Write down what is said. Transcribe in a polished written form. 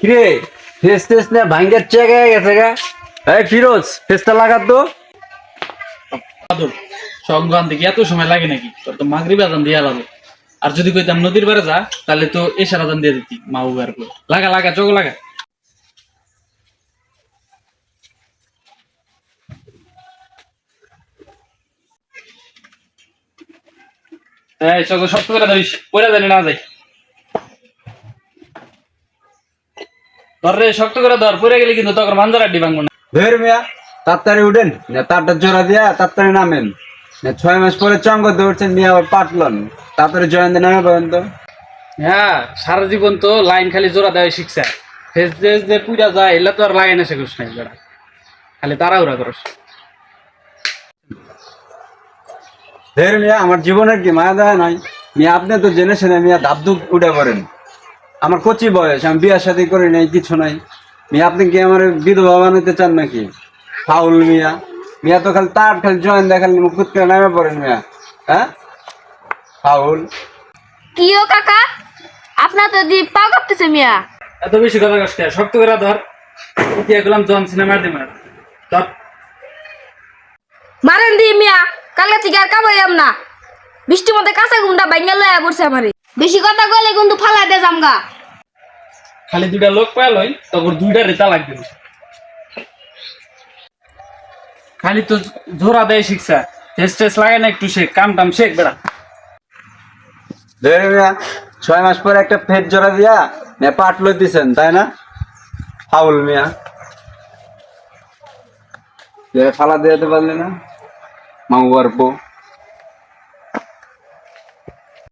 রে ফেস টেস না ভাঙ্গের চেক হয়ে গেছে গা। এই ফিরোজ ফেসটা লাগাত তো। আদর সংগ্রাম দিকে এত সময় লাগে নাকি? তোর তো মাগরিব আজান দিয়ে আলাদা। আর যদি কইতাম নদীর পারে যা, তাহলে তো এশার আজান দিয়ে দিতি মা উগার করে। লাগা লাগা চোখ লাগা। এই চোখ শক্ত করে ধরিস, পয়লা জানি না যাই। ধর রে, শক্ত করে ধর, পড়ে গেলে কিন্তু তখন মাঞ্জার আড্ডি ভাঙবো না। ধের মিয়া তাড়াতাড়ি উঠেন না, তারটা জোড়া দিয়া তাড়াতাড়ি নামেন না। 6 মাস পরে চঙ্গ দৌড়ছেন নিয়ে আবার পাটলন, তাড়াতাড়ি জয়েন্ট নামে পাবেন তো। হ্যাঁ, সারা জীবন তো লাইন খালি জোড়া দেওয়া শিখছে। ফেস যে পুইরা যায় এগুলা তো আর লাইন এসে করিস নাই জোড়া, খালি তাড়াহুড়া করস। ধের মিয়া আমার জীবনের কি মায়া দেয় নাই মিয়া? আপনি তো জেনে শুনে মিয়া ধাপধুপ উঠে পড়েন। আমার কচি বয়স, আমি বিয়ার সাথে করি নাই, কিছু নাই মিয়া। আপনি কি আমার বিধবা বানাতে চান নাকি? ফাউল মিয়া। মিয়া তো খালি তার খালি জয়েন দেখালি মুখ করে নামে পড়েন মিয়া। হ্যাঁ ফাউল। কিও কাকা, আপনার তো দি পা কাঁপতেছে মিয়া। এত বেশি কথা কষ্ট, শক্ত করে ধর। ইতিয়া গেলাম জন সিনেমার দিমার ধর। মারেন দি মিয়া, কালকে থেকে আর কামাইলাম না। বৃষ্টির মধ্যে কাঁচা ঘুমটা বাইঙ্গা লয়া পড়ছে আমারে। বেশি কথা কইলে কিন্তু ফালা দে জামগা। খালি দুইটা লোক পাইলই তখন দুইটা রেতা লাগবে। খালি তো জোড়া দেয় শিখছা, টেস্ট টেস্ট লাগে না একটু শেখ, কাম টাম শেখ বেড়া। ধরে মিয়া 6 মাস পরে একটা ফেট জোড়া দিয়া মিয়া পাট লই দিছেন তাই না? ফাউল মিয়া। ফালা দিতে পারলে না মামু বারপো।